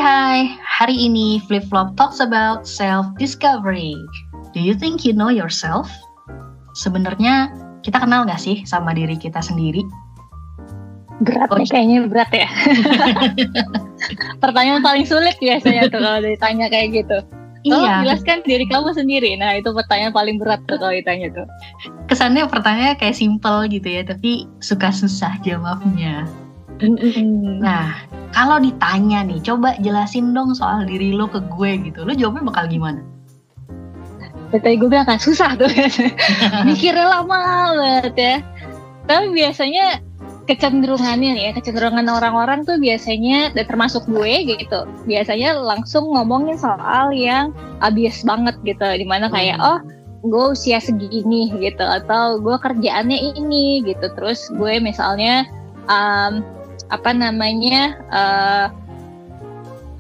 Hai, hari ini Flip Flop talks about self-discovery. Do you think you know yourself? Sebenarnya kita kenal gak sih sama diri kita sendiri? Berat nih, kayaknya berat ya. Pertanyaan paling sulit biasanya tuh kalau ditanya kayak gitu. Iya. Jelaskan diri kamu sendiri. Nah, itu pertanyaan paling berat tuh kalau ditanya tuh. Kesannya pertanyaannya kayak simple gitu ya, tapi suka susah jawabnya. Nah, kalau ditanya nih, coba jelasin dong soal diri lo ke gue gitu. Lo jawabnya bakal gimana? Tadi gue bilang kan susah tuh. Mikirnya lama banget ya. Tapi biasanya kecenderungan orang-orang tuh biasanya, dan termasuk gue gitu, biasanya langsung ngomongin soal yang obvious banget gitu, dimana kayak gue usia segini gitu, atau gue kerjaannya ini gitu, terus gue misalnya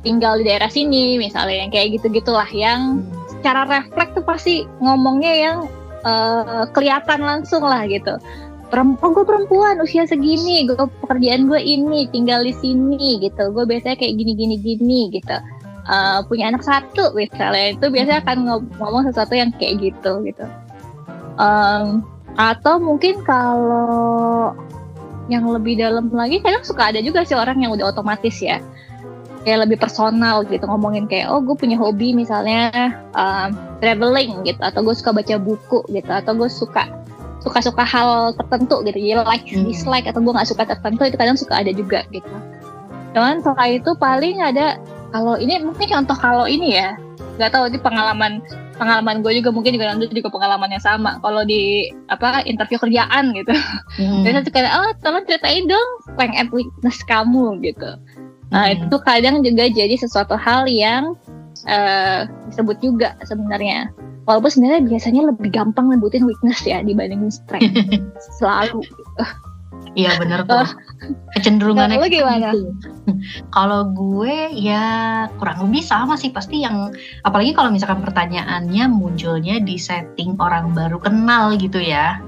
tinggal di daerah sini misalnya, yang kayak gitu-gitulah, yang secara refleks tuh pasti ngomongnya yang kelihatan langsung lah gitu. Gue perempuan usia segini, pekerjaan gue ini, tinggal di sini gitu, gue biasanya kayak gini gitu, punya anak satu misalnya, itu biasanya akan ngomong sesuatu yang kayak gitu. Atau mungkin kalau yang lebih dalam lagi, kadang suka ada juga sih orang yang udah otomatis ya, kayak lebih personal gitu, ngomongin kayak gue punya hobi misalnya traveling gitu, atau gue suka baca buku gitu, atau gue suka hal tertentu gitu, ya like, dislike, atau gue nggak suka tertentu, itu kadang suka ada juga gitu. Cuman setelah itu paling ada, kalau ini mungkin contoh, kalau ini ya nggak tahu, ini pengalaman gue juga, mungkin juga pengalaman yang sama. Kalau di interview kerjaan gitu, biasanya suka tolong ceritain dong strength and weakness kamu gitu. Nah itu kadang juga jadi sesuatu hal yang disebut juga sebenarnya. Walaupun sebenarnya biasanya lebih gampang nyebutin weakness ya dibandingin strength. Selalu. Iya benar tuh. Kecenderungannya lo gimana? Kalau gue ya kurang lebih sama sih, pasti yang, apalagi kalau misalkan pertanyaannya munculnya di setting orang baru kenal gitu ya.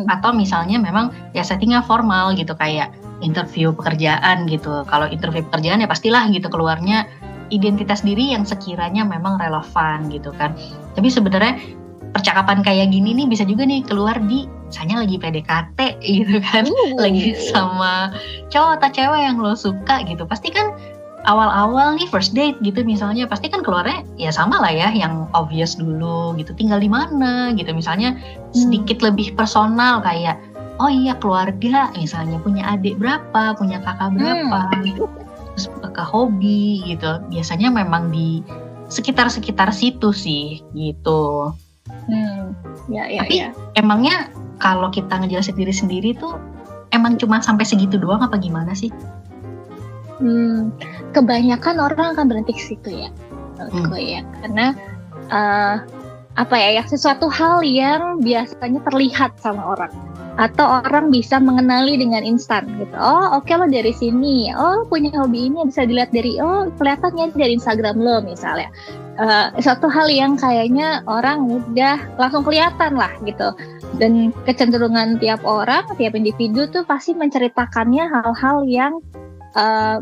Atau misalnya memang ya settingnya formal gitu, kayak interview pekerjaan gitu. Kalau interview pekerjaan ya pastilah gitu keluarnya identitas diri yang sekiranya memang relevan gitu kan. Tapi sebenarnya percakapan kayak gini nih bisa juga nih keluar di misalnya lagi PDKT gitu kan, lagi sama cowok atau cewek yang lo suka gitu. Pasti kan awal-awal nih first date gitu misalnya, pasti kan keluarnya ya sama lah ya, yang obvious dulu gitu, tinggal di mana gitu misalnya, sedikit lebih personal kayak oh iya keluarga misalnya, punya adik berapa, punya kakak berapa gitu. Terus ke hobi gitu, biasanya memang di sekitar situ sih gitu. Tapi emangnya kalau kita ngejelasin diri sendiri tuh emang cuma sampai segitu doang apa gimana sih? Kebanyakan orang akan berhenti ke situ ya, menurut gue ya, karena sesuatu hal yang biasanya terlihat sama orang, atau orang bisa mengenali dengan instan gitu. Oke, lo dari sini, punya hobi ini, bisa dilihat dari kelihatannya dari Instagram lo misalnya. Suatu hal yang kayaknya orang udah langsung kelihatan lah gitu. Dan kecenderungan tiap orang, tiap individu tuh pasti menceritakannya hal-hal yang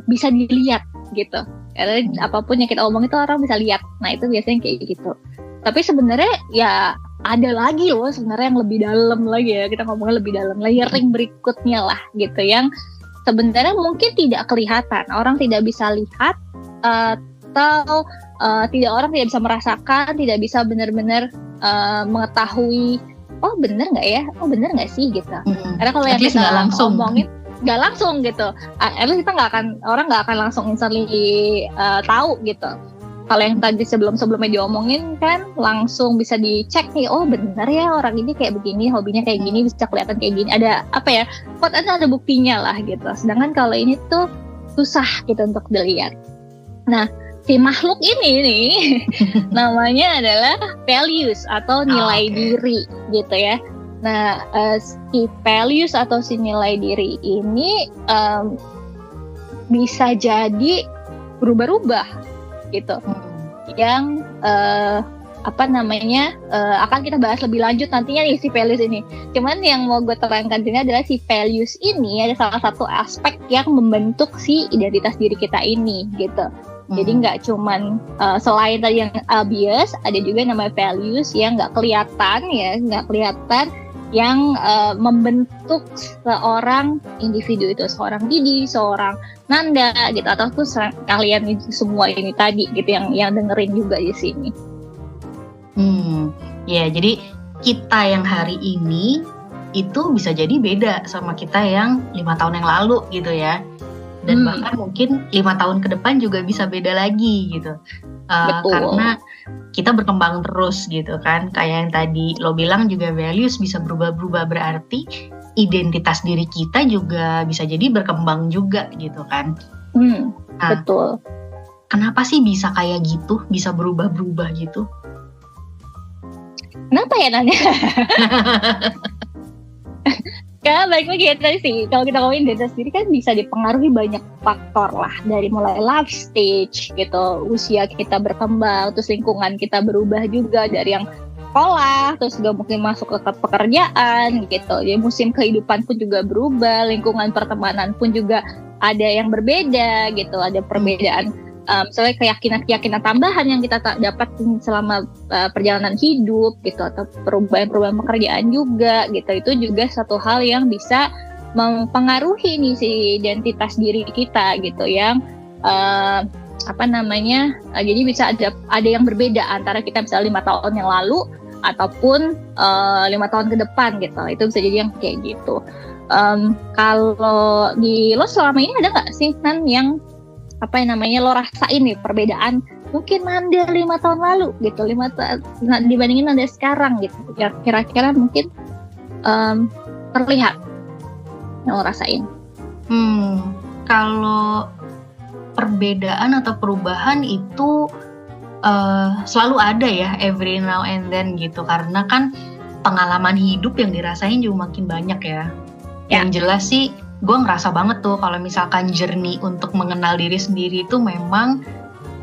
bisa dilihat gitu. Karena apapun yang kita omong itu orang bisa lihat. Nah itu biasanya kayak gitu. Tapi sebenarnya ya ada lagi loh sebenarnya yang lebih dalam lagi ya, kita ngomongnya lebih dalam, layering berikutnya lah gitu, yang sebenarnya mungkin tidak kelihatan, orang tidak bisa lihat, atau orang tidak bisa merasakan, tidak bisa benar-benar mengetahui benar nggak ya, benar nggak sih gitu. Karena kalau yang kita ngomongin nggak langsung gitu, kita orang nggak akan langsung instantly tahu gitu. Kalau yang tadi sebelumnya diomongin kan langsung bisa dicek nih, benar ya orang ini kayak begini, hobinya kayak gini, bisa kelihatan kayak gini, ada ada buktinya lah gitu. Sedangkan kalau ini tuh susah gitu untuk dilihat. Nah si makhluk ini nih namanya adalah values atau nilai diri gitu ya. Nah si values atau si nilai diri ini bisa jadi berubah-ubah gitu, yang akan kita bahas lebih lanjut nantinya nih si values ini. Cuman yang mau gue terangkan ini adalah si values ini ada salah satu aspek yang membentuk si identitas diri kita ini gitu. Jadi nggak cuman selain tadi yang obvious, ada juga namanya values yang nggak kelihatan yang membentuk seorang individu itu, seorang Didi, seorang Nanda gitu, atau tuh kalian semua ini tadi gitu yang dengerin juga di sini. Ya, jadi kita yang hari ini itu bisa jadi beda sama kita yang 5 tahun yang lalu gitu ya. Dan bahkan mungkin 5 tahun ke depan juga bisa beda lagi gitu. Karena kita berkembang terus gitu kan. Kayak yang tadi lo bilang juga values bisa berubah-berubah, berarti identitas diri kita juga bisa jadi berkembang juga gitu kan. Betul. Kenapa sih bisa kayak gitu, bisa berubah-berubah gitu? Kenapa ya nanya? Karena balik lagi ya tadi sih, kalau kita ngomongin identitas diri kan bisa dipengaruhi banyak faktor lah, dari mulai life stage gitu, usia kita berkembang, terus lingkungan kita berubah juga dari yang sekolah, terus juga mungkin masuk ke pekerjaan gitu. Jadi musim kehidupan pun juga berubah, lingkungan pertemanan pun juga ada yang berbeda gitu, ada perbedaan. Misalnya keyakinan tambahan yang kita dapat selama perjalanan hidup gitu, atau perubahan pekerjaan juga gitu, itu juga satu hal yang bisa mempengaruhi nih si identitas diri kita gitu, yang jadi bisa ada yang berbeda antara kita misalnya 5 tahun yang lalu ataupun 5 tahun ke depan gitu, itu bisa jadi yang kayak gitu. Kalau di lo selama ini ada nggak sih Nan yang lo rasain nih perbedaan mungkin Nanda 5 tahun lalu gitu, dibandingin Nanda sekarang gitu, ya kira-kira mungkin terlihat yang lo rasain? Kalau perbedaan atau perubahan itu selalu ada ya, every now and then gitu, karena kan pengalaman hidup yang dirasain juga makin banyak ya. Yang jelas sih gue ngerasa banget tuh kalau misalkan journey untuk mengenal diri sendiri itu memang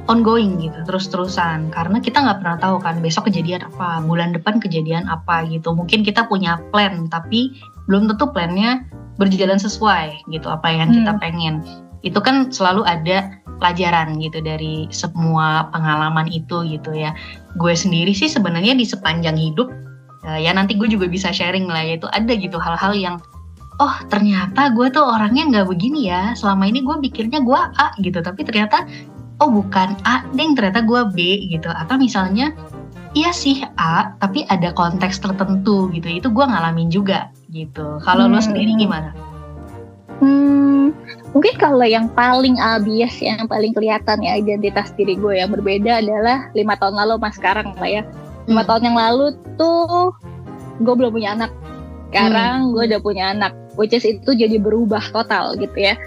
ongoing gitu, terus-terusan, karena kita nggak pernah tahu kan besok kejadian apa, bulan depan kejadian apa gitu. Mungkin kita punya plan tapi belum tentu plannya berjalan sesuai gitu apa yang kita pengen. Itu kan selalu ada pelajaran gitu dari semua pengalaman itu gitu ya. Gue sendiri sih sebenarnya di sepanjang hidup ya nanti gue juga bisa sharing lah, yaitu ada gitu hal-hal yang oh ternyata gue tuh orangnya nggak begini ya, selama ini gue pikirnya gue A gitu, tapi ternyata oh bukan A deng, ternyata gue B gitu. Atau misalnya iya sih A tapi ada konteks tertentu gitu, itu gue ngalamin juga gitu. Kalau lo sendiri gimana? Mungkin kalau yang paling obvious, yang paling kelihatan ya identitas diri gue yang berbeda adalah 5 tahun lalu sama sekarang lah ya. 5 tahun yang lalu tuh gue belum punya anak, sekarang gue udah punya anak, which is itu jadi berubah total gitu ya.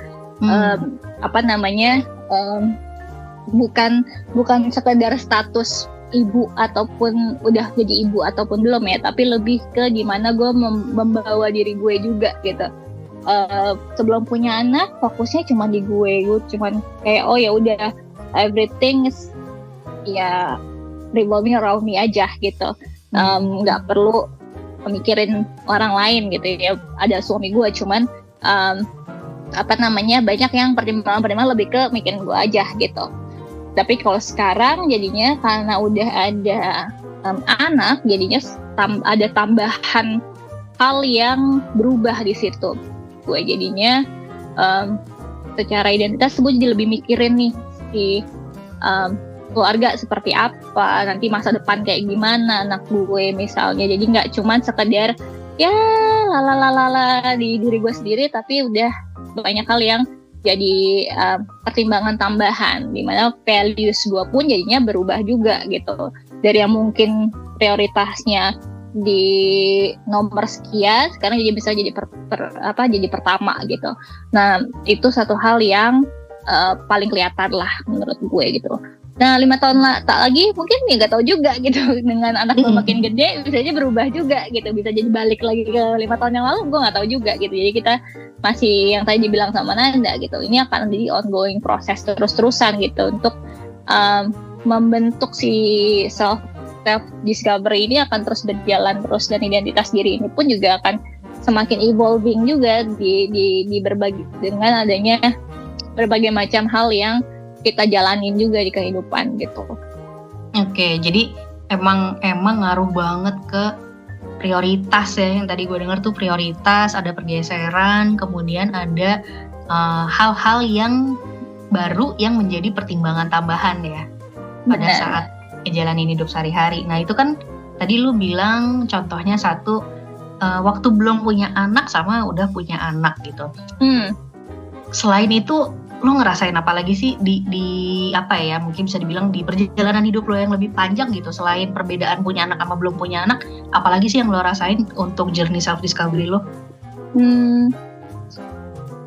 Bukan sekedar status ibu ataupun udah jadi ibu ataupun belum ya, tapi lebih ke gimana gue membawa diri gue juga gitu. Sebelum punya anak fokusnya cuma di gue cuma kayak oh ya udah everything is ya revolving around me aja gitu, nggak perlu mikirin orang lain gitu ya. Ada suami gue cuman banyak yang pertimbangan lebih ke mikirin gue aja gitu. Tapi kalau sekarang jadinya karena udah ada anak, jadinya ada tambahan hal yang berubah di situ. Gue jadinya secara identitas gue jadi lebih mikirin nih si keluarga seperti apa, nanti masa depan kayak gimana anak gue misalnya. Jadi nggak cuman sekedar ya lalalala di diri gue sendiri, tapi udah banyak hal yang jadi pertimbangan tambahan, dimana values gue pun jadinya berubah juga gitu. Dari yang mungkin prioritasnya di nomor sekian, sekarang jadi bisa jadi jadi pertama gitu. Nah itu satu hal yang paling kelihatan lah menurut gue gitu. Nah 5 tahun lagi mungkin ya nggak tahu juga gitu, dengan anak gue makin gede bisa aja berubah juga gitu, bisa jadi balik lagi ke 5 tahun yang lalu, gue nggak tahu juga gitu. Jadi kita masih yang tadi dibilang sama Nanda gitu, ini akan jadi ongoing proses terus-terusan gitu untuk membentuk si self discovery ini akan terus berjalan terus, dan identitas diri ini pun juga akan semakin evolving juga di berbagai, dengan adanya berbagai macam hal yang kita jalanin juga di kehidupan gitu. Oke, jadi emang ngaruh banget ke prioritas ya, yang tadi gue dengar tuh prioritas, ada pergeseran, kemudian ada hal-hal yang baru yang menjadi pertimbangan tambahan ya pada saat ngejalanin hidup sehari-hari. Nah itu kan tadi lu bilang contohnya satu, waktu belum punya anak sama udah punya anak gitu. Selain itu lo ngerasain apa lagi sih di apa ya, mungkin bisa dibilang di perjalanan hidup lo yang lebih panjang gitu, selain perbedaan punya anak sama belum punya anak, apalagi sih yang lo rasain untuk journey self discovery lo?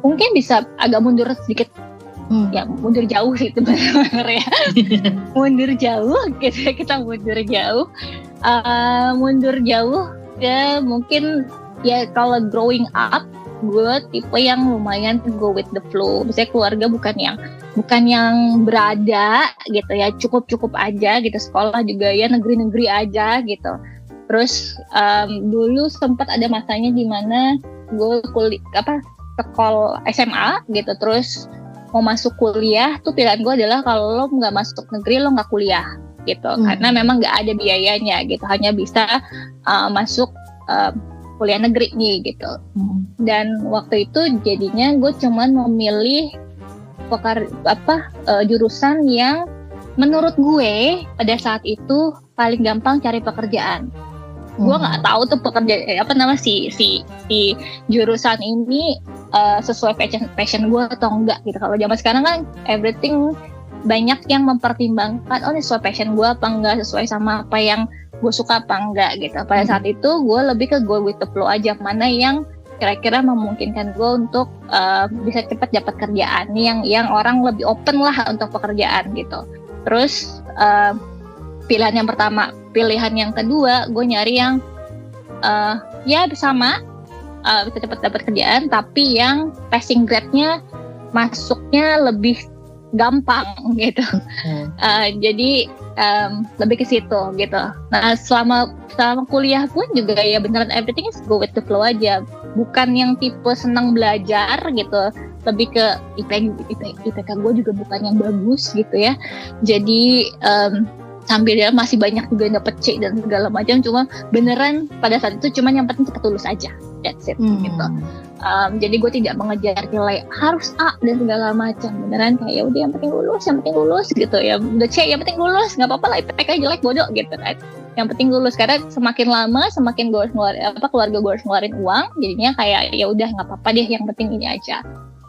Mungkin bisa agak mundur sedikit, ya mundur jauh sih sebenarnya. Mundur jauh, kita mundur jauh, ya mungkin ya kalau growing up gue tipe yang lumayan go with the flow. Misalnya keluarga bukan yang berada gitu ya, cukup aja gitu, sekolah juga ya negeri aja gitu. Terus dulu sempat ada masanya di mana gue sekolah SMA gitu, terus mau masuk kuliah tuh pilihan gue adalah kalau lo nggak masuk negeri lo nggak kuliah gitu, karena memang nggak ada biayanya gitu, hanya bisa masuk kuliah negeri nih gitu. Dan waktu itu jadinya gue cuman memilih jurusan yang menurut gue pada saat itu paling gampang cari pekerjaan. Gue nggak tahu tuh si jurusan ini sesuai passion gue atau enggak gitu. Kalau zaman sekarang kan everything banyak yang mempertimbangkan, oh ini sesuai passion gue apa enggak, sesuai sama apa yang gue suka apa enggak gitu. Pada saat itu gue lebih ke go with the flow aja, mana yang kira-kira memungkinkan gue untuk bisa cepat dapat kerjaan, yang orang lebih open lah untuk pekerjaan gitu. Terus pilihan yang pertama. Pilihan yang kedua gue nyari yang ya sama, bisa cepat dapat kerjaan, tapi yang passing grade-nya masuknya lebih gampang gitu. Jadi lebih ke situ gitu. Nah selama kuliah pun juga ya beneran everything is go with the flow aja. Bukan yang tipe senang belajar gitu. Lebih ke IPK gue juga bukan yang bagus gitu ya. Jadi sambil dia masih banyak juga yang dapet C dan segala macam. Cuma beneran pada saat itu cuma yang penting cepat lulus aja. That's it gitu. Jadi gue tidak mengejar nilai harus A dan segala macam. Beneran kayak ya udah yang penting lulus gitu ya. Udah C yang penting lulus, nggak apa-apa lah IPK jelek bodoh gitu kan. Yang penting lulus, karena semakin lama semakin gue harus keluarga gue harus ngeluarin uang. Jadinya kayak ya udah nggak apa-apa deh, yang penting ini aja.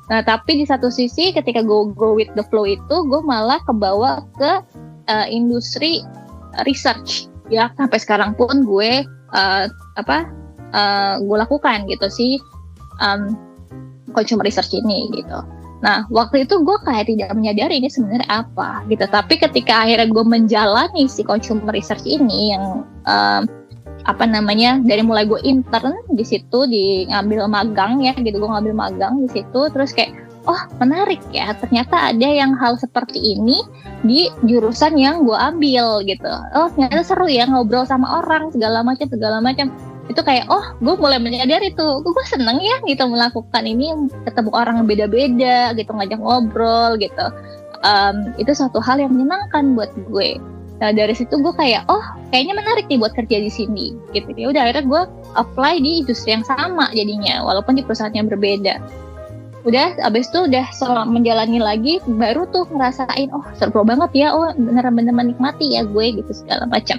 Nah tapi di satu sisi ketika gue go with the flow itu, gue malah kebawa ke industri research ya, sampai sekarang pun gue gue lakukan gitu sih, consumer research ini gitu. Nah waktu itu gue kayak tidak menyadari ini sebenarnya apa gitu, tapi ketika akhirnya gue menjalani si consumer research ini yang dari mulai gue intern di situ, ngambil magang ya gitu, gue ngambil magang di situ, terus kayak oh menarik ya, ternyata ada yang hal seperti ini di jurusan yang gue ambil gitu. Oh ternyata seru ya ngobrol sama orang segala macam. Itu kayak oh gue mulai menyadari tuh, gue seneng ya gitu melakukan ini, ketemu orang yang beda-beda gitu, ngajak ngobrol gitu. Itu suatu hal yang menyenangkan buat gue. Nah dari situ gue kayak oh kayaknya menarik nih buat kerja di sini gitu. Ya udah akhirnya gue apply di industri yang sama jadinya, walaupun di perusahaan yang berbeda. Udah abis itu udah menjalani lagi, baru tuh ngerasain oh seru banget ya, oh bener-bener menikmati ya gue gitu segala macam.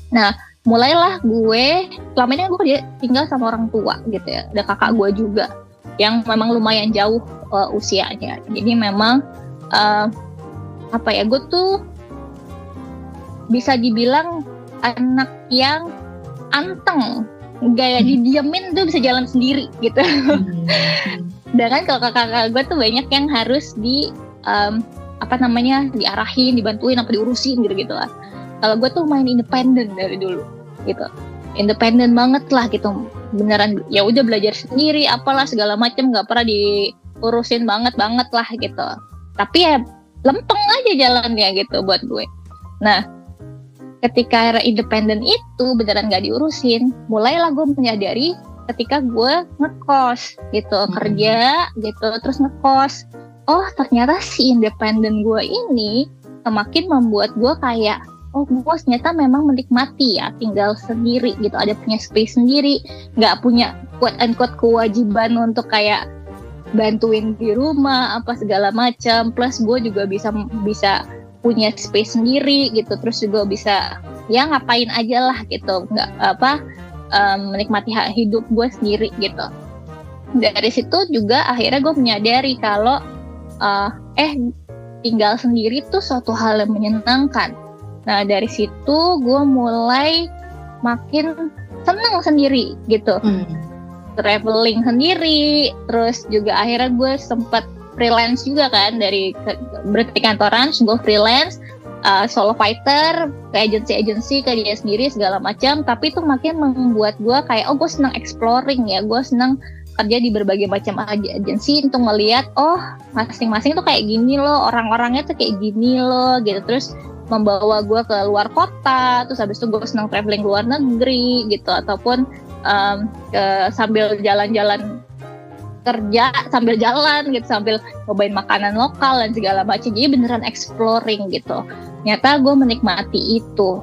Nah mulailah gue, selama ini gue tinggal sama orang tua gitu ya, ada kakak gue juga yang memang lumayan jauh usianya. Jadi memang gue tuh bisa dibilang anak yang anteng, gaya didiamin tuh bisa jalan sendiri gitu. Sedangkan kalau kakak gue tuh banyak yang harus diarahin, dibantuin, apa diurusin gitu lah. Kalau gue tuh main independen dari dulu gitu, independen banget lah gitu, beneran ya udah belajar sendiri, apalah segala macam, nggak pernah diurusin banget lah gitu. Tapi ya lempeng aja jalannya gitu buat gue. Nah ketika era independen itu beneran nggak diurusin, mulailah gue menyadari ketika gue ngekos gitu, kerja gitu terus ngekos. oh ternyata si independen gue ini semakin membuat gue kayak, oh gue ternyata memang menikmati ya tinggal sendiri gitu, ada punya space sendiri, nggak punya quote unquote kewajiban untuk kayak bantuin di rumah apa segala macam, plus gue juga bisa punya space sendiri gitu, terus juga bisa ya ngapain aja lah gitu, nggak menikmati hak hidup gue sendiri gitu. Dari situ juga akhirnya gue menyadari kalau tinggal sendiri tuh suatu hal yang menyenangkan. Nah dari situ gue mulai makin senang sendiri gitu, traveling sendiri, terus juga akhirnya gue sempat freelance juga kan, dari berhenti kantoran, gue freelance, solo fighter, ke agensi ke dia sendiri segala macam. Tapi itu makin membuat gue kayak, oh gue senang exploring ya, gue senang kerja di berbagai macam agensi untuk melihat, oh masing-masing tuh kayak gini loh, orang-orangnya tuh kayak gini loh gitu. Terus membawa gue ke luar kota, terus habis itu gue senang traveling luar negeri gitu, ataupun sambil jalan-jalan kerja sambil jalan gitu, sambil cobain makanan lokal dan segala macam. Jadi beneran exploring gitu. Ternyata gue menikmati itu.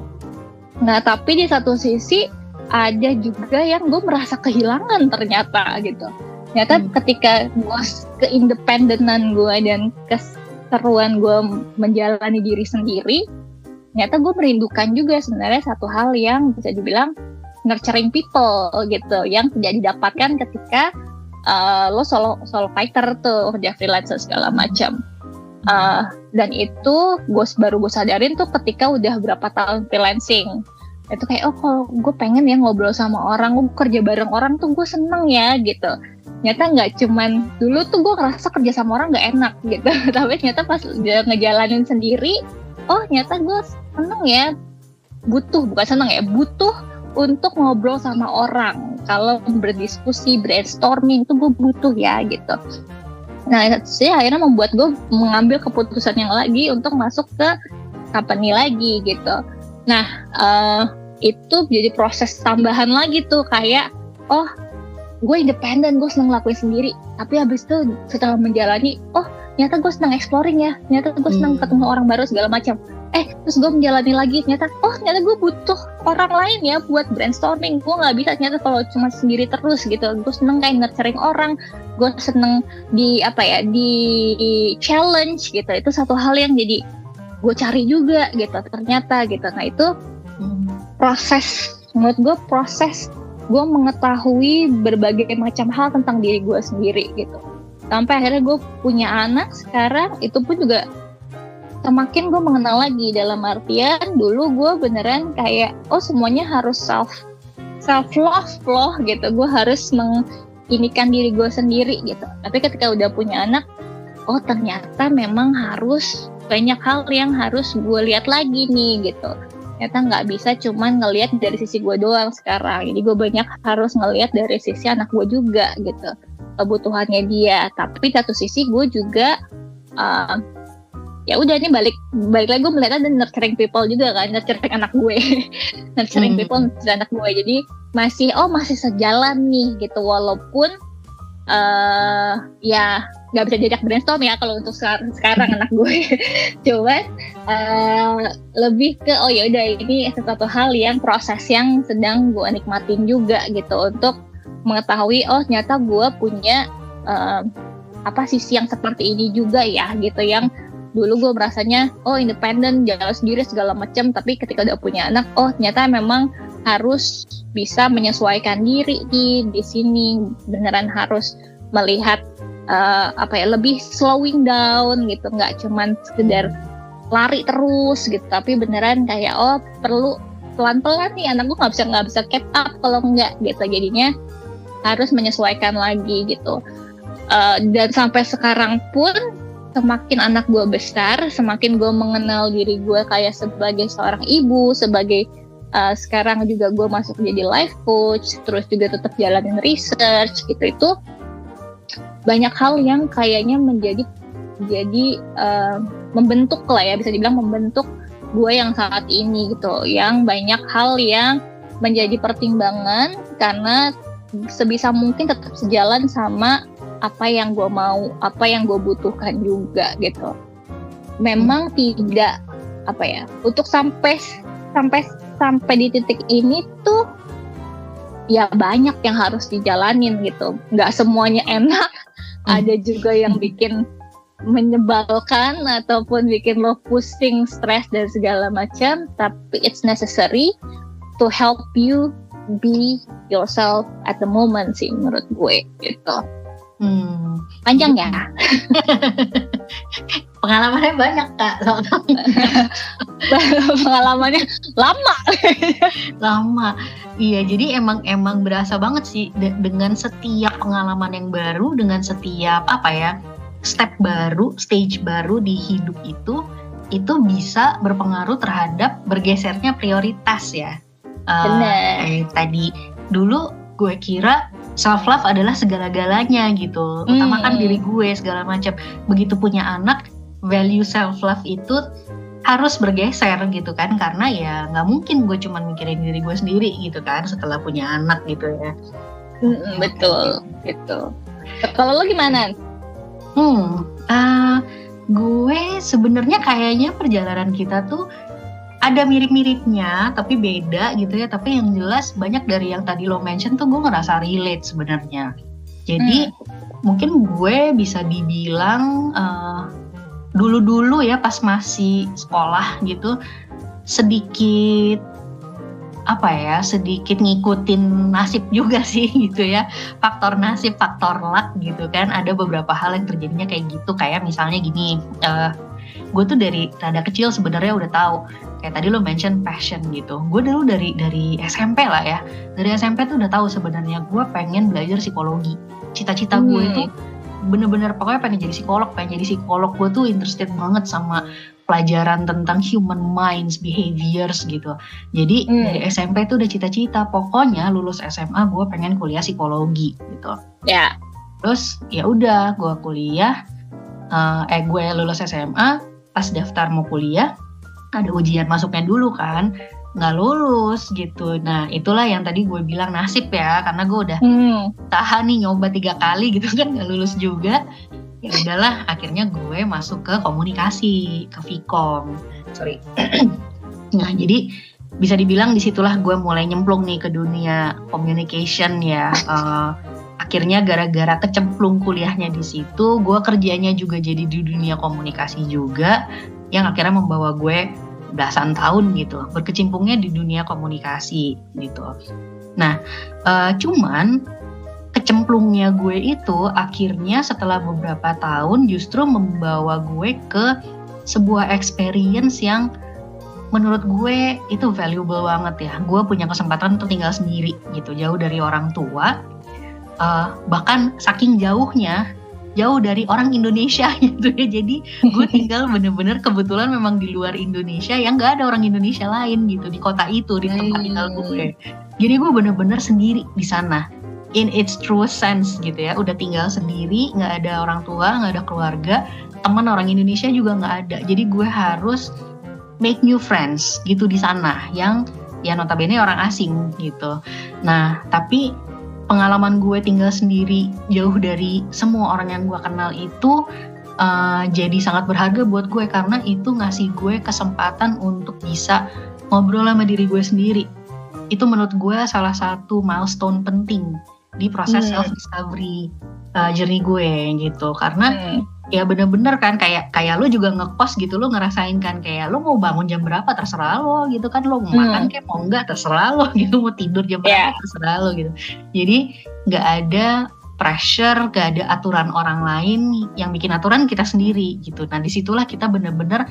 Nah tapi di satu sisi ada juga yang gue merasa kehilangan ternyata gitu. Ternyata ketika gue keindependenan gue dan keseruan gue menjalani diri sendiri, ternyata gue merindukan juga sebenarnya satu hal yang bisa dibilang nurturing people gitu, yang tidak didapatkan ketika lo solo fighter tuh, kerja freelancer segala macam. Dan itu gue sadarin tuh ketika udah berapa tahun freelancing. Itu kayak, oh kalau gue pengen ya ngobrol sama orang, gue kerja bareng orang tuh gue seneng ya gitu. Ternyata nggak cuman dulu tuh gue ngerasa kerja sama orang nggak enak gitu, tapi ternyata pas ngejalanin sendiri, oh ternyata gue seneng ya, butuh untuk ngobrol sama orang. Kalau berdiskusi, brainstorming itu gue butuh ya gitu. Nah sih akhirnya membuat gue mengambil keputusan yang lagi untuk masuk ke company lagi gitu. Nah itu jadi proses tambahan lagi tuh, kayak oh gue independen, gue seneng ngelakuin sendiri. Tapi habis itu setelah menjalani, oh ternyata gue seneng exploring ya, ternyata gue seneng ketemu orang baru segala macam. Terus gue menjalani lagi, ternyata gue butuh orang lain ya buat brainstorming. Gue nggak bisa ternyata kalau cuma sendiri terus gitu. Gue seneng kayak nurturing orang, gue seneng di challenge gitu. Itu satu hal yang jadi gue cari juga gitu ternyata gitu. Nah itu menurut gue proses gue mengetahui berbagai macam hal tentang diri gue sendiri gitu. Sampai akhirnya gue punya anak sekarang, itu pun juga semakin gue mengenal lagi, dalam artian dulu gue beneran kayak semuanya harus self love loh gitu, gue harus menginikan diri gue sendiri gitu. Tapi ketika udah punya anak, ternyata memang harus banyak hal yang harus gue lihat lagi nih gitu. Ternyata nggak bisa cuman ngelihat dari sisi gue doang sekarang, jadi gue banyak harus ngelihat dari sisi anak gue juga gitu, kebutuhannya dia. Tapi satu sisi gue juga ya udah ini balik lagi gue melihat ada nurturing people juga kan, nurturing anak gue nurturing people, nurturing anak gue. Jadi masih sejalan nih gitu, walaupun ya nggak bisa diajak brainstorm ya kalau untuk sekarang anak gue. Cuman lebih ke ya udah ini sesuatu hal yang proses yang sedang gue nikmatin juga gitu, untuk mengetahui ternyata gue punya sisi yang seperti ini juga ya gitu, yang dulu gue merasanya independen, jalan sendiri segala macam, tapi ketika udah punya anak, ternyata memang harus bisa menyesuaikan diri di sini, beneran harus melihat lebih slowing down gitu, nggak cuman sekedar lari terus gitu, tapi beneran kayak perlu pelan-pelan nih, anak gue nggak bisa keep up kalau nggak gitu, jadinya harus menyesuaikan lagi gitu. Dan sampai sekarang pun semakin anak gue besar, semakin gue mengenal diri gue kayak sebagai seorang ibu, sebagai sekarang juga gue masuk jadi life coach, terus juga tetap jalanin research gitu. Itu banyak hal yang kayaknya menjadi membentuk lah ya, bisa dibilang membentuk gue yang saat ini gitu, yang banyak hal yang menjadi pertimbangan karena sebisa mungkin tetap sejalan sama apa yang gue mau, apa yang gue butuhkan juga gitu. Memang tidak untuk sampai di titik ini tuh ya banyak yang harus dijalanin gitu. Nggak semuanya enak, ada juga yang bikin menyebalkan ataupun bikin lo pusing, stres dan segala macam. Tapi it's necessary to help you be yourself at the moment sih menurut gue gitu. Panjang ya. Pengalamannya banyak Kak. Pengalamannya lama. Iya, jadi emang berasa banget sih dengan setiap pengalaman yang baru, dengan setiap step baru, stage baru di hidup itu bisa berpengaruh terhadap bergesernya prioritas ya. Benar. Tadi dulu gue kira self love adalah segala-galanya gitu, utamakan diri gue segala macam. Begitu punya anak, value self love itu harus bergeser gitu kan, karena ya nggak mungkin gue cuma mikirin diri gue sendiri gitu kan setelah punya anak gitu ya. Betul gitu. Kalau lo gimana? Gue sebenarnya kayaknya perjalanan kita tuh ada mirip-miripnya tapi beda gitu ya. Tapi yang jelas banyak dari yang tadi lo mention tuh gue ngerasa relate sebenarnya. Jadi mungkin gue bisa dibilang dulu-dulu ya pas masih sekolah gitu sedikit ngikutin nasib juga sih gitu ya. Faktor nasib, faktor luck gitu kan. Ada beberapa hal yang terjadinya kayak gitu. Kayak misalnya gini, gue tuh dari rada kecil sebenarnya udah tahu. Kayak tadi lo mention passion gitu. Gue dulu dari SMP lah ya. Dari SMP tuh udah tahu sebenarnya gue pengen belajar psikologi. Cita-cita gue itu bener-bener pokoknya pengen jadi psikolog. Gue tuh interested banget sama pelajaran tentang human minds, behaviors gitu. Jadi dari SMP tuh udah cita-cita, pokoknya lulus SMA gue pengen kuliah psikologi gitu. Ya. Terus ya udah gue kuliah, gue lulus SMA, pas daftar mau kuliah ada ujian masuknya dulu kan, nggak lulus gitu. Nah itulah yang tadi gue bilang nasib ya, karena gue udah tahan nih nyoba 3 kali gitu kan nggak lulus juga. Ya udahlah, akhirnya gue masuk ke komunikasi, ke Vkom. Nah jadi bisa dibilang disitulah gue mulai nyemplung nih ke dunia communication ya. Akhirnya gara-gara kecemplung kuliahnya di situ, gue kerjanya juga jadi di dunia komunikasi juga, yang akhirnya membawa gue belasan tahun gitu berkecimpungnya di dunia komunikasi gitu. Nah cuman kecemplungnya gue itu akhirnya setelah beberapa tahun justru membawa gue ke sebuah experience yang menurut gue itu valuable banget ya. Gue punya kesempatan untuk tinggal sendiri gitu, jauh dari orang tua, bahkan saking jauh dari orang Indonesia gitu ya. Jadi gue tinggal bener-bener kebetulan memang di luar Indonesia yang gak ada orang Indonesia lain gitu di kota itu, di tempat tinggal gue. Jadi gue bener-bener sendiri di sana in its true sense gitu ya. Udah tinggal sendiri, gak ada orang tua, gak ada keluarga, teman orang Indonesia juga gak ada. Jadi gue harus make new friends gitu di sana yang ya notabene orang asing gitu. Nah tapi pengalaman gue tinggal sendiri jauh dari semua orang yang gue kenal itu jadi sangat berharga buat gue, karena itu ngasih gue kesempatan untuk bisa ngobrol sama diri gue sendiri. Itu menurut gue salah satu milestone penting di proses self discovery journey gue gitu. Karena ya bener-bener kan kayak lo juga ngekos gitu, lo ngerasain kan kayak lo mau bangun jam berapa terserah lo gitu kan, lo mau makan kayak mau enggak terserah lo gitu, mau tidur jam berapa terserah lo gitu. Jadi nggak ada pressure, nggak ada aturan orang lain, yang bikin aturan kita sendiri gitu. Nah disitulah kita bener-bener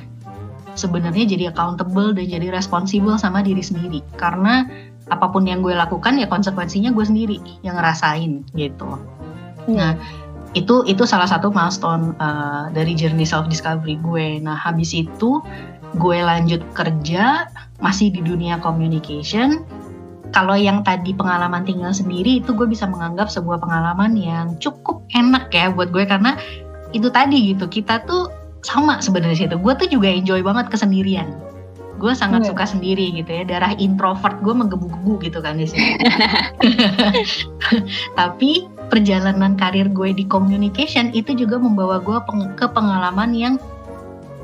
sebenarnya jadi accountable dan jadi responsible sama diri sendiri, karena apapun yang gue lakukan ya konsekuensinya gue sendiri yang ngerasain gitu. Nah itu salah satu milestone dari journey self discovery gue. Nah habis itu gue lanjut kerja masih di dunia communication. Kalau yang tadi pengalaman tinggal sendiri itu gue bisa menganggap sebuah pengalaman yang cukup enak ya buat gue, karena itu tadi gitu, kita tuh sama sebenarnya situ. Gue tuh juga enjoy banget kesendirian. gue sangat suka sendiri gitu ya, darah introvert gue menggebu-gebu gitu kan di sini. Tapi perjalanan karir gue di communication itu juga membawa gue ke pengalaman yang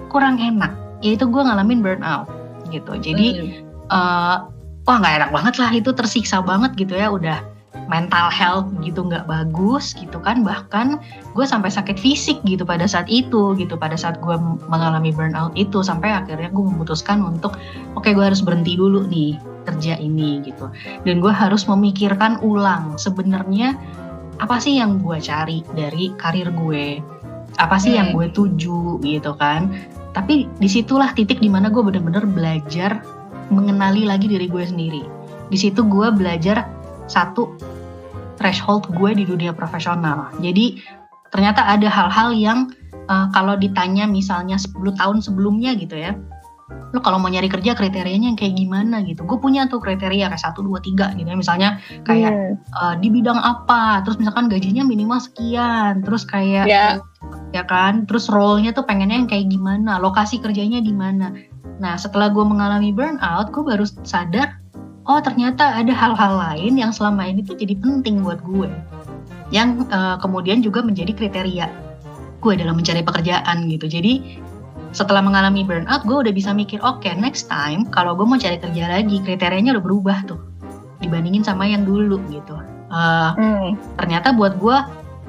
kurang enak, yaitu gue ngalamin burnout gitu. Jadi wah nggak enak banget lah, itu tersiksa banget gitu ya, udah mental health gitu nggak bagus gitu kan, bahkan gue sampai sakit fisik gitu pada saat itu gitu, pada saat gue mengalami burnout itu, sampai akhirnya gue memutuskan untuk oke, gue harus berhenti dulu nih kerja ini gitu, dan gue harus memikirkan ulang sebenarnya apa sih yang gue cari dari karir gue, apa sih yang gue tuju gitu kan. Tapi disitulah titik dimana gue benar-benar belajar mengenali lagi diri gue sendiri. Di situ gue belajar satu, threshold gue di dunia profesional. Jadi ternyata ada hal-hal yang kalau ditanya misalnya 10 tahun sebelumnya gitu ya, lo kalau mau nyari kerja kriterianya yang kayak gimana gitu, gue punya tuh kriteria kayak 1, 2, 3 gitu ya, misalnya kayak di bidang apa, terus misalkan gajinya minimal sekian, terus kayak ya kan, terus role-nya tuh pengennya yang kayak gimana, lokasi kerjanya di mana. Nah setelah gue mengalami burnout, gue baru sadar, oh ternyata ada hal-hal lain yang selama ini tuh jadi penting buat gue, yang kemudian juga menjadi kriteria gue dalam mencari pekerjaan gitu. Jadi setelah mengalami burnout, gue udah bisa mikir, oke, next time kalau gue mau cari kerja lagi, kriterianya udah berubah tuh dibandingin sama yang dulu gitu. Ternyata buat gue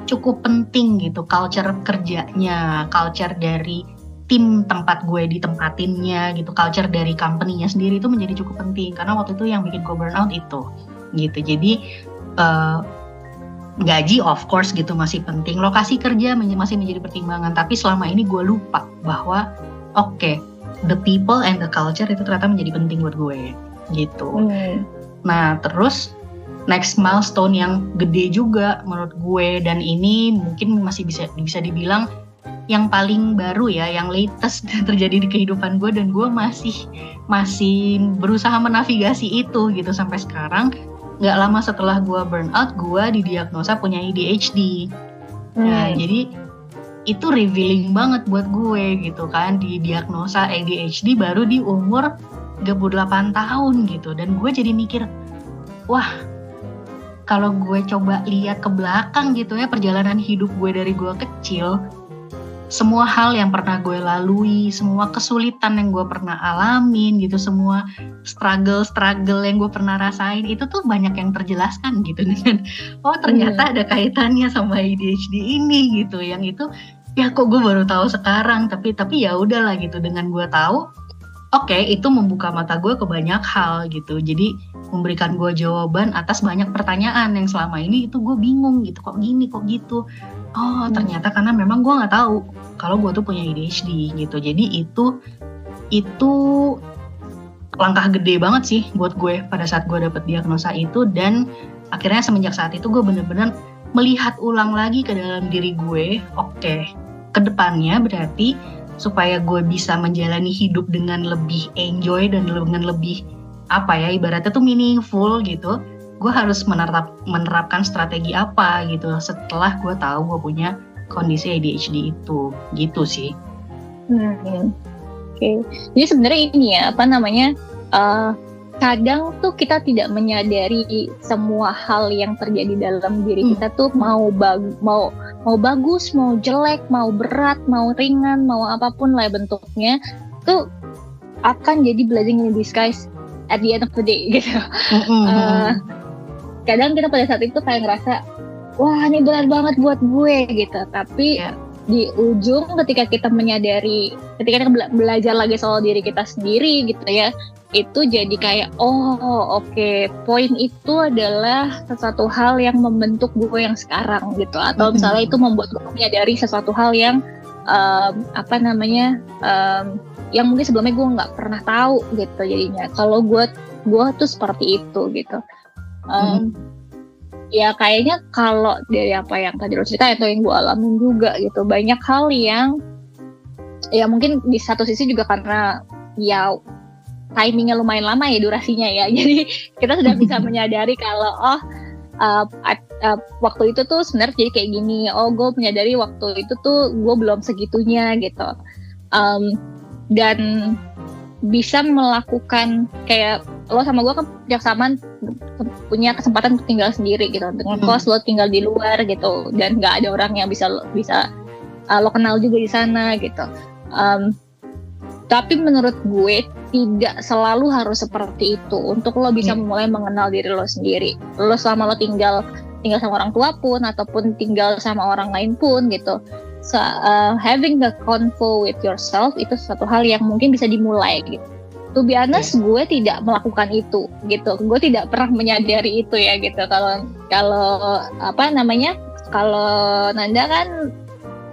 cukup penting gitu culture kerjanya, culture dari tim tempat gue ditempatinnya gitu, culture dari company-nya sendiri itu menjadi cukup penting, karena waktu itu yang bikin gue burnout itu gitu. Jadi gaji of course gitu masih penting, lokasi kerja masih menjadi pertimbangan, tapi selama ini gue lupa bahwa oke, the people and the culture itu ternyata menjadi penting buat gue gitu. Nah terus next milestone yang gede juga menurut gue, dan ini mungkin masih bisa dibilang yang paling baru ya, yang latest terjadi di kehidupan gue, dan gue masih berusaha menavigasi itu gitu sampai sekarang. Nggak lama setelah gue burnout, gue didiagnosa punya ADHD. Nah, jadi itu revealing banget buat gue gitu kan, didiagnosa ADHD baru di umur 38 tahun gitu, dan gue jadi mikir, wah kalau gue coba lihat ke belakang gitu ya, perjalanan hidup gue dari gue kecil, semua hal yang pernah gue lalui, semua kesulitan yang gue pernah alamin gitu, semua struggle yang gue pernah rasain, itu tuh banyak yang terjelaskan gitu dengan oh ternyata ada kaitannya sama ADHD ini gitu. Yang itu ya kok gue baru tahu sekarang, tapi ya udahlah gitu, dengan gue tahu oke, itu membuka mata gue ke banyak hal gitu. Jadi memberikan gue jawaban atas banyak pertanyaan yang selama ini itu gue bingung gitu, kok gini, kok gitu. Oh ternyata karena memang gue nggak tahu kalau gue tuh punya ADHD gitu. Jadi itu langkah gede banget sih buat gue pada saat gue dapet diagnosa itu, dan akhirnya semenjak saat itu gue bener-bener melihat ulang lagi ke dalam diri gue. Oke, kedepannya berarti supaya gue bisa menjalani hidup dengan lebih enjoy dan dengan lebih apa ya, ibaratnya tuh meaningful gitu, gue harus menerapkan strategi apa gitu setelah gue tahu gue punya kondisi ADHD itu, gitu sih. Oke. Jadi sebenarnya ini ya, apa namanya, kadang tuh kita tidak menyadari semua hal yang terjadi dalam diri kita tuh mau bagus, mau jelek, mau berat, mau ringan, mau apapun lah bentuknya, tuh akan jadi blessing in disguise at the end of the day gitu. Kadang kita pada saat itu kayak ngerasa, wah ini berat banget buat gue gitu, tapi di ujung ketika kita menyadari, ketika kita belajar lagi soal diri kita sendiri gitu ya, itu jadi kayak oke, poin itu adalah sesuatu hal yang membentuk gue yang sekarang gitu, atau misalnya itu membuat gue menyadari sesuatu hal yang yang mungkin sebelumnya gue nggak pernah tahu gitu. Jadinya kalau gue tuh seperti itu gitu. Ya kayaknya kalau dari apa yang tadi lo cerita atau yang gue alamin juga gitu, banyak hal yang ya mungkin di satu sisi juga karena ya timingnya lumayan lama ya durasinya ya, jadi kita sudah bisa menyadari kalau waktu itu tuh sebenarnya jadi kayak gini, gue menyadari waktu itu tuh gue belum segitunya gitu. Dan bisa melakukan kayak lo sama gue kan kesamaan punya kesempatan untuk tinggal sendiri gitu, dengan kos lo tinggal di luar gitu, dan nggak ada orang yang bisa lo kenal juga di sana gitu. Tapi menurut gue tidak selalu harus seperti itu untuk lo bisa mulai mengenal diri lo sendiri. Lo selama lo tinggal sama orang tua pun ataupun tinggal sama orang lain pun gitu. So, having the convo with yourself itu suatu hal yang mungkin bisa dimulai gitu. To be honest, gue tidak melakukan itu gitu. Gue tidak pernah menyadari itu ya gitu. Kalau Nanda kan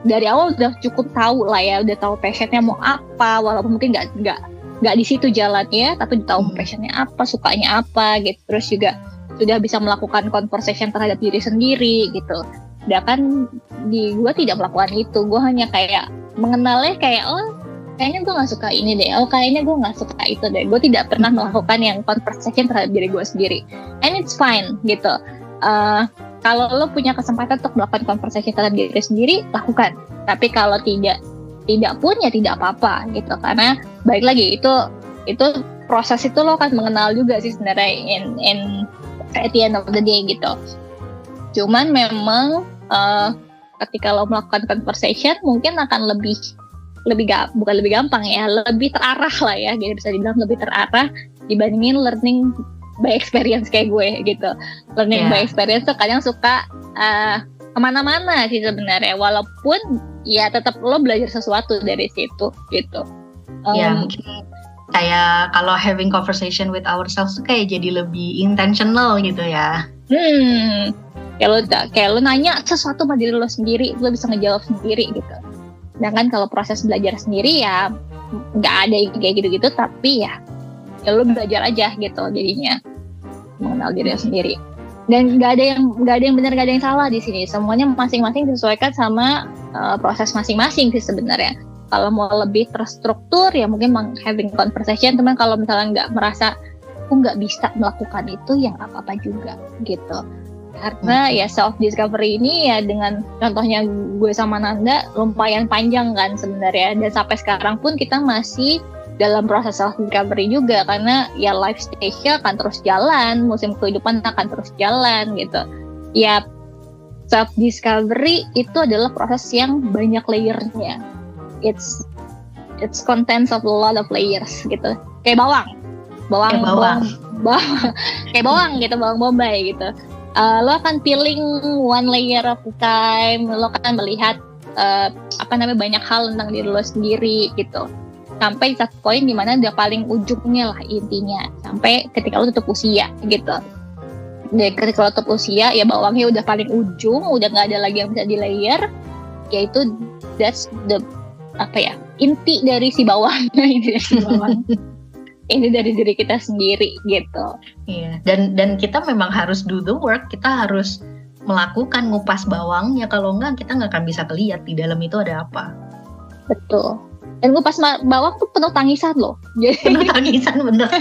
dari awal udah cukup tahu lah ya, udah tahu passionnya mau apa, walaupun mungkin nggak di situ jalannya, tapi udah tahu passionnya apa, sukanya apa gitu. Terus juga sudah bisa melakukan conversation terhadap diri sendiri gitu. Sedangkan gue tidak melakukan itu. Gue hanya kayak mengenalnya kayak kayaknya gue nggak suka ini deh, kayaknya gue nggak suka itu deh. Gue tidak pernah melakukan yang conversation terhadap diri gue sendiri, and it's fine gitu. Kalau lo punya kesempatan untuk melakukan conversation terhadap diri sendiri, lakukan. Tapi kalau tidak pun ya tidak apa-apa gitu, karena balik lagi itu proses itu lo akan mengenal juga sih sebenarnya in at the end of the day gitu. Cuman memang ketika lo melakukan conversation mungkin akan bukan lebih gampang ya, lebih terarah lah ya, jadi bisa dibilang lebih terarah dibandingin learning by experience kayak gue gitu. Learning by experience tuh kadang suka kemana-mana sih sebenarnya, walaupun ya tetap lo belajar sesuatu dari situ gitu. Mungkin kayak kalau having conversation with ourselves tuh kayak jadi lebih intentional gitu ya. Kayak lo nanya sesuatu sama diri lo sendiri, lo bisa ngejawab sendiri gitu. Sedangkan kalau proses belajar sendiri ya nggak ada kayak gitu-gitu, tapi ya lo belajar aja gitu jadinya, mengenal diri sendiri. Dan nggak ada yang benar, nggak ada yang salah di sini. Semuanya masing-masing disesuaikan sama proses masing-masing sih sebenarnya. Kalau mau lebih terstruktur ya mungkin having conversation, teman kalau misalnya nggak merasa aku nggak bisa melakukan itu ya nggak apa-apa juga gitu. Karena ya self discovery ini ya dengan contohnya gue sama Nanda lumayan panjang kan sebenarnya, dan sampai sekarang pun kita masih dalam proses self discovery juga, karena ya life stage-nya akan terus jalan, musim kehidupan akan terus jalan gitu. Ya self discovery itu adalah proses yang banyak layernya. It's contents of a lot of layers gitu. Kayak bawang kayak bawang gitu, bawang bombay gitu. Lo akan peeling one layer of the time, lo akan melihat banyak hal tentang diri lo sendiri gitu, sampai satu poin dimana udah paling ujungnya lah intinya, sampai ketika lo tutup usia gitu. Dan ketika lo tutup usia ya bawangnya udah paling ujung, udah nggak ada lagi yang bisa di layer, yaitu that's the inti dari si bawang. Ini dari diri kita sendiri gitu. Iya, dan kita memang harus do the work. Kita harus melakukan ngupas bawangnya. Kalau enggak kita nggak akan bisa kelihat di dalam itu ada apa. Betul. Dan ngupas bawang tuh penuh tangisan loh. Penuh tangisan bener.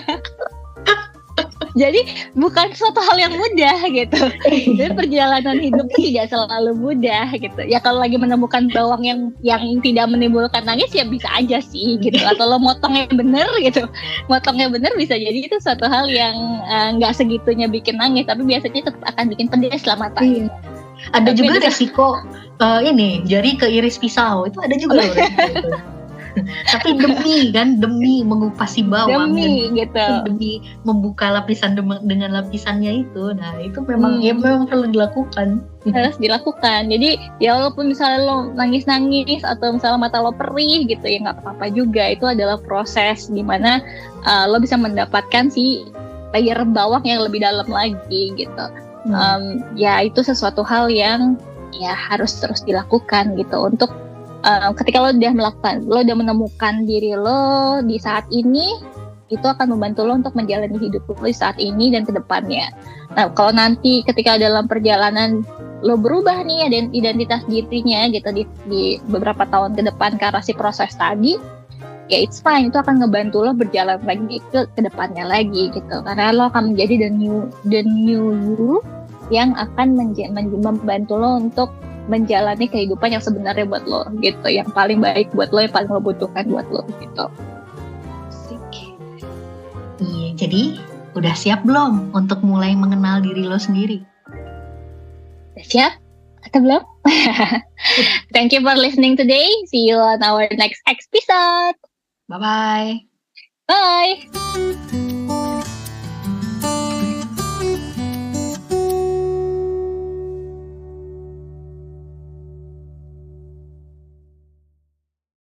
Jadi bukan suatu hal yang mudah gitu. Jadi perjalanan hidup itu tidak selalu mudah gitu. Ya kalau lagi menemukan bawang yang tidak menimbulkan nangis ya bisa aja sih gitu. Atau lo motongnya bener gitu. Motongnya bener bisa jadi itu suatu hal yang nggak segitunya bikin nangis, tapi biasanya tetap akan bikin pedes lah mata. Iya. Ada tapi juga resiko jari keiris pisau, itu ada juga loh. Tapi demi mengupas si bawang, demi membuka lapisan dengan lapisannya itu. Nah itu memang memang perlu dilakukan. Harus dilakukan. Jadi ya walaupun misalnya lo nangis atau misalnya mata lo perih gitu ya nggak apa-apa juga. Itu adalah proses dimana lo bisa mendapatkan si layer bawang yang lebih dalam lagi gitu. Ya itu sesuatu hal yang ya harus terus dilakukan gitu untuk ketika lo udah menemukan diri lo di saat ini, itu akan membantu lo untuk menjalani hidup lo di saat ini dan kedepannya. Nah, kalau nanti ketika dalam perjalanan lo berubah nih identitas dirinya gitu di beberapa tahun ke depan karena si proses tadi, ya it's fine, itu akan ngebantu lo berjalan lagi ke depannya lagi gitu. Karena lo akan menjadi the new you yang akan membantu lo untuk menjalani kehidupan yang sebenarnya buat lo gitu, yang paling baik buat lo, yang paling lo butuhkan buat lo gitu. Jadi, udah siap belum untuk mulai mengenal diri lo sendiri? Udah siap atau belum? Thank you for listening today. See you on our next episode. Bye-bye. Bye.